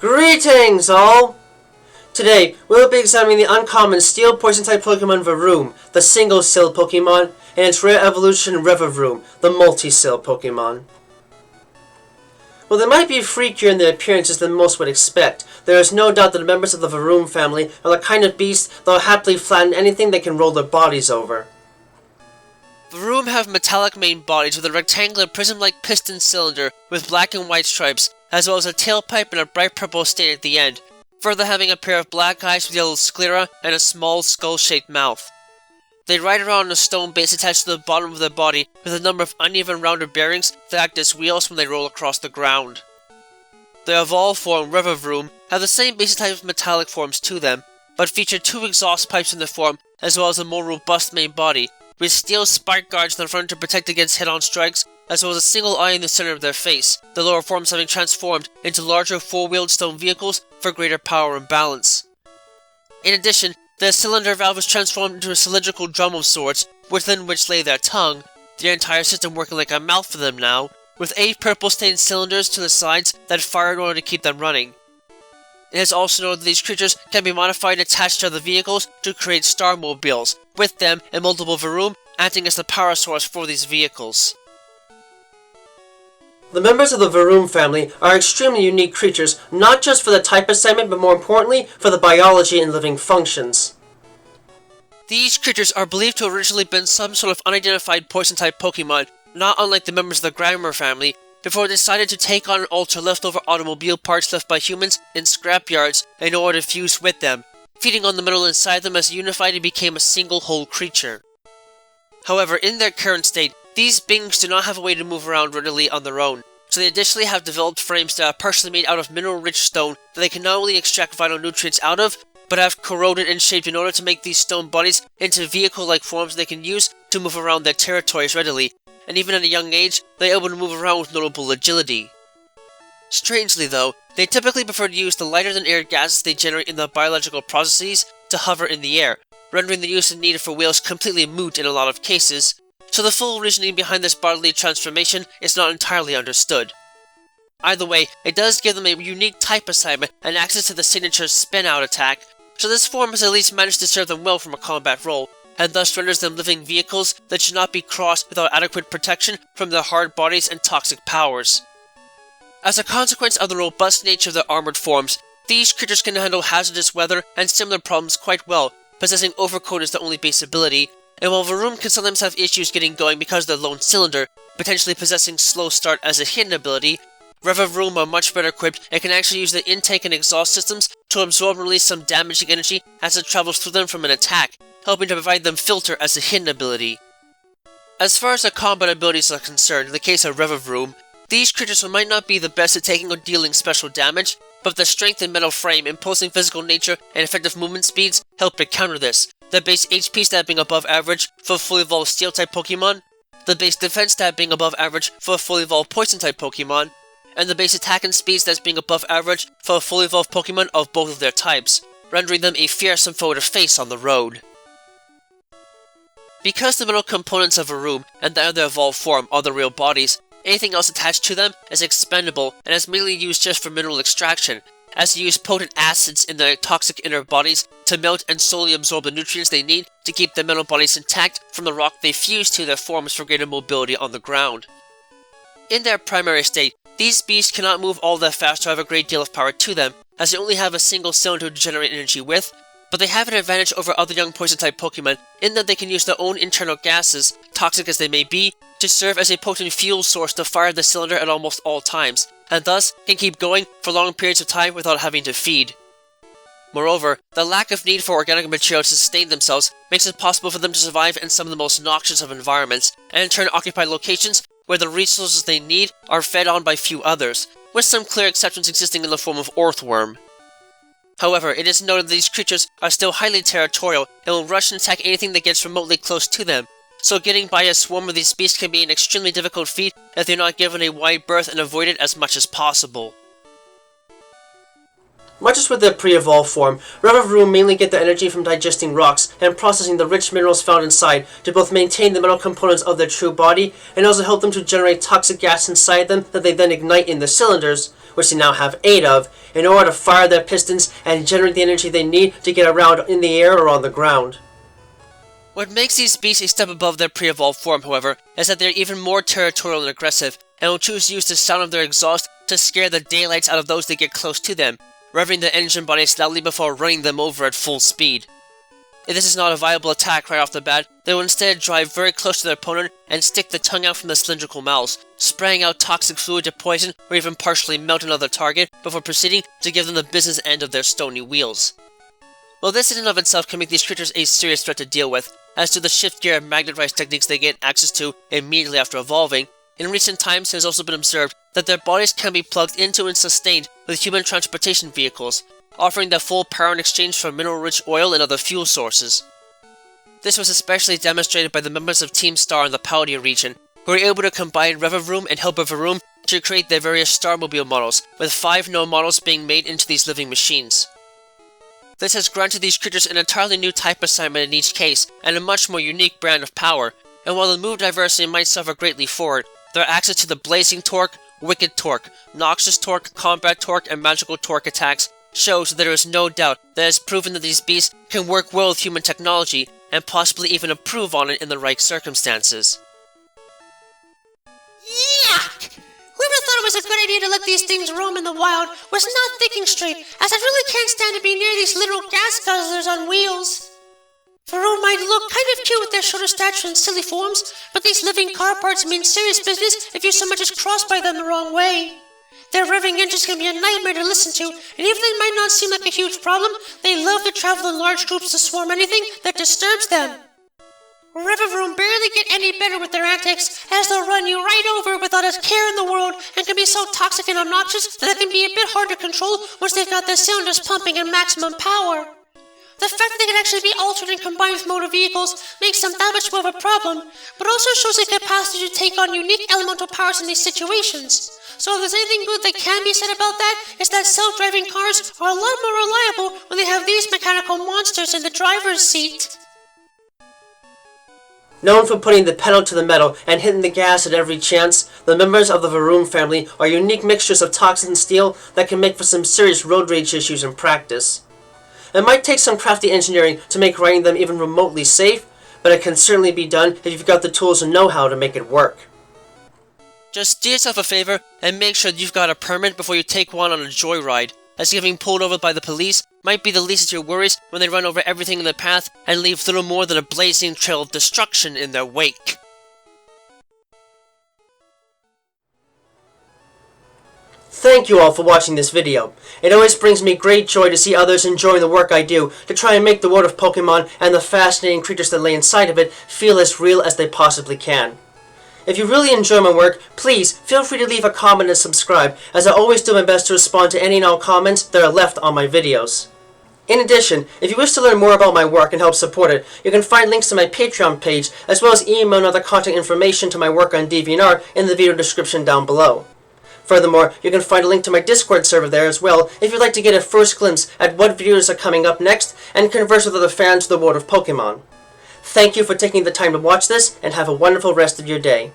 Greetings, all! Today, we'll be examining the uncommon Steel Poison-type Pokemon Varoom, the Single-Cyl Pokémon, and its rare evolution Revavroom, the Multi-Cyl Pokémon. While they might be freakier in their appearances than most would expect, there is no doubt that the members of the Varoom family are the kind of beasts that will happily flatten anything they can roll their bodies over. Varoom have metallic main bodies with a rectangular prism-like piston cylinder with black and white stripes, as well as a tailpipe and a bright purple stain at the end, further having a pair of black eyes with yellow sclera and a small skull-shaped mouth. They ride around on a stone base attached to the bottom of their body with a number of uneven rounded bearings that act as wheels when they roll across the ground. The evolved form, Revavroom, have the same basic type of metallic forms to them, but feature two exhaust pipes in their form as well as a more robust main body, with steel spike guards in the front to protect against head-on strikes, as well as a single eye in the center of their face, the lower forms having transformed into larger four-wheeled stone vehicles for greater power and balance. In addition, the cylinder valve is transformed into a cylindrical drum of sorts, within which lay their tongue, the entire system working like a mouth for them now, with 8 purple-stained cylinders to the sides that fire in order to keep them running. It is also noted that these creatures can be modified and attached to other vehicles to create Starmobiles, with them and multiple Varoom acting as the power source for these vehicles. The members of the Varoom family are extremely unique creatures, not just for the type assignment, but more importantly, for the biology and living functions. These creatures are believed to have originally been some sort of unidentified poison-type Pokemon, not unlike the members of the Grimer family, before they decided to take on and alter leftover automobile parts left by humans in scrapyards in order to fuse with them, feeding on the metal inside them as they unified and became a single whole creature. However, in their current state, these beings do not have a way to move around readily on their own, so they additionally have developed frames that are partially made out of mineral-rich stone that they can not only extract vital nutrients out of, but have corroded and shaped in order to make these stone bodies into vehicle-like forms they can use to move around their territories readily, and even at a young age, they are able to move around with notable agility. Strangely though, they typically prefer to use the lighter-than-air gases they generate in the biological processes to hover in the air, rendering the use needed for wheels completely moot in a lot of cases, so the full reasoning behind this bodily transformation is not entirely understood. Either way, it does give them a unique type assignment and access to the signature spin-out attack, so this form has at least managed to serve them well from a combat role, and thus renders them living vehicles that should not be crossed without adequate protection from their hard bodies and toxic powers. As a consequence of the robust nature of their armored forms, these creatures can handle hazardous weather and similar problems quite well, possessing Overcoat as the only base ability, and while Varoom can sometimes have issues getting going because of their lone cylinder, potentially possessing Slow Start as a hidden ability, Revavroom are much better equipped and can actually use the intake and exhaust systems to absorb and release some damaging energy as it travels through them from an attack, helping to provide them Filter as a hidden ability. As far as their combat abilities are concerned, in the case of Revavroom, these creatures might not be the best at taking or dealing special damage, but their strength and metal frame, imposing physical nature, and effective movement speeds help to counter this, the base HP stat being above average for a fully evolved Steel-type Pokemon, the base defense stat being above average for a fully evolved Poison-type Pokemon, and the base attack and speed stats being above average for a fully evolved Pokemon of both of their types, rendering them a fearsome foe to face on the road. Because the metal components of Varoom and that of their evolved form are the real bodies, anything else attached to them is expendable and is mainly used just for mineral extraction, as they use potent acids in their toxic inner bodies to melt and solely absorb the nutrients they need to keep their metal bodies intact from the rock they fuse to their forms for greater mobility on the ground. In their primary state, these beasts cannot move all that fast or have a great deal of power to them, as they only have a single cylinder to generate energy with, but they have an advantage over other young poison-type Pokemon in that they can use their own internal gases, toxic as they may be, to serve as a potent fuel source to fire the cylinder at almost all times, and thus can keep going for long periods of time without having to feed. Moreover, the lack of need for organic material to sustain themselves makes it possible for them to survive in some of the most noxious of environments, and in turn occupy locations where the resources they need are fed on by few others, with some clear exceptions existing in the form of Earthworm. However, it is noted that these creatures are still highly territorial and will rush and attack anything that gets remotely close to them, so getting by a swarm of these beasts can be an extremely difficult feat if they are not given a wide berth and avoided as much as possible. Much as with their pre-evolved form, Revavroom mainly get their energy from digesting rocks and processing the rich minerals found inside to both maintain the metal components of their true body and also help them to generate toxic gas inside them that they then ignite in the cylinders, which they now have 8 of, in order to fire their pistons and generate the energy they need to get around in the air or on the ground. What makes these beasts a step above their pre-evolved form, however, is that they're even more territorial and aggressive, and will choose to use the sound of their exhaust to scare the daylights out of those that get close to them, revving their engine bodies loudly before running them over at full speed. If this is not a viable attack right off the bat, they will instead drive very close to their opponent and stick the tongue out from the cylindrical mouths, spraying out toxic fluid to poison or even partially melt another target before proceeding to give them the business end of their stony wheels. While this in and of itself can make these creatures a serious threat to deal with, as to the shift gear and magnet rise techniques they get access to immediately after evolving, in recent times it has also been observed that their bodies can be plugged into and sustained with human transportation vehicles, offering their full power in exchange for mineral-rich oil and other fuel sources. This was especially demonstrated by the members of Team Star in the Paldea region, who were able to combine Revavroom and Varoom to create their various Starmobile models, with 5 known models being made into these living machines. This has granted these creatures an entirely new type assignment in each case, and a much more unique brand of power, and while the move diversity might suffer greatly for it, their access to the Blazing Torque, Wicked Torque, Noxious Torque, Combat Torque, and Magical Torque attacks shows that there is no doubt that it has proven that these beasts can work well with human technology, and possibly even improve on it in the right circumstances. Yuck! Whoever thought it was a good idea to let these things roam in the wild was not thinking straight, as I really can't stand to be near these little gas guzzlers on wheels. Varoom might look kind of cute with their shorter stature and silly forms, but these living car parts mean serious business if you so much as cross by them the wrong way. Their revving engines can be a nightmare to listen to, and even though they might not seem like a huge problem, they love to travel in large groups to swarm anything that disturbs them. Revavroom barely get any better with their antics, as they'll run you right over without a care in the world, and can be so toxic and obnoxious that they can be a bit hard to control once they've got their cylinders pumping at maximum power. The fact that they can actually be altered and combined with motor vehicles makes them that much more of a problem, but also shows their capacity to take on unique elemental powers in these situations. So if there's anything good that can be said about that, it's that self-driving cars are a lot more reliable when they have these mechanical monsters in the driver's seat. Known for putting the pedal to the metal and hitting the gas at every chance, the members of the Varoom family are unique mixtures of toxin and steel that can make for some serious road rage issues in practice. It might take some crafty engineering to make riding them even remotely safe, but it can certainly be done if you've got the tools and know-how to make it work. Just do yourself a favor and make sure that you've got a permit before you take one on a joyride, as getting pulled over by the police might be the least of your worries when they run over everything in their path and leave little more than a blazing trail of destruction in their wake. Thank you all for watching this video. It always brings me great joy to see others enjoying the work I do to try and make the world of Pokemon and the fascinating creatures that lay inside of it feel as real as they possibly can. If you really enjoy my work, please feel free to leave a comment and subscribe, as I always do my best to respond to any and all comments that are left on my videos. In addition, if you wish to learn more about my work and help support it, you can find links to my Patreon page, as well as email and other contact information to my work on DeviantArt in the video description down below. Furthermore, you can find a link to my Discord server there as well if you'd like to get a first glimpse at what videos are coming up next and converse with other fans of the world of Pokemon. Thank you for taking the time to watch this, and have a wonderful rest of your day.